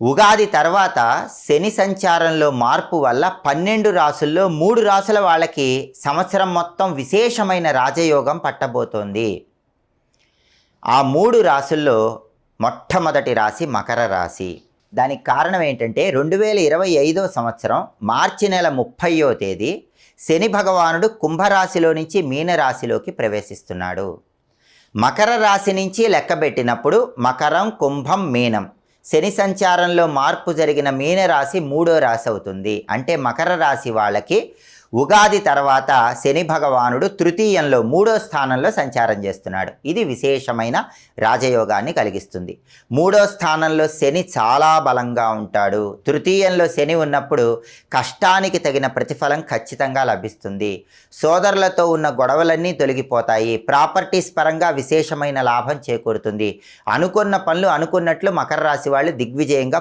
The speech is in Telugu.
ఉగాది తర్వాత శని సంచారంలో మార్పు వల్ల 12 రాసుల్లో 3 రాసుల వాళ్ళకి సంవత్సరం మొత్తం విశేషమైన రాజయోగం పట్టబోతోంది. ఆ 3 రాసుల్లో మొట్టమొదటి రాశి మకర రాశి. దానికి కారణం ఏంటంటే 2025 సంవత్సరం మార్చి నెల 30వ తేదీ శని భగవానుడు కుంభరాశిలో నుంచి మీనరాశిలోకి ప్రవేశిస్తున్నాడు. మకర రాశి నుంచి లెక్కబెట్టినప్పుడు మకరం, కుంభం, మీనం. శని సంచారంలో మార్పు జరిగిన మీనరాశి 3వ రాశి అవుతుంది. అంటే మకర రాశి వాళ్ళకి ఉగాది తర్వాత శని భగవానుడు తృతీయంలో 3వ స్థానంలో సంచారం చేస్తున్నాడు. ఇది విశేషమైన రాజయోగాన్ని కలిగిస్తుంది. 3వ స్థానంలో శని చాలా బలంగా ఉంటాడు. తృతీయంలో శని ఉన్నప్పుడు కష్టానికి తగిన ప్రతిఫలం ఖచ్చితంగా లభిస్తుంది. సోదరులతో ఉన్న గొడవలన్నీ తొలగిపోతాయి. ప్రాపర్టీస్ పరంగా విశేషమైన లాభం చేకూరుతుంది. అనుకున్న పనులు అనుకున్నట్లు మకర రాశి వాళ్ళు దిగ్విజయంగా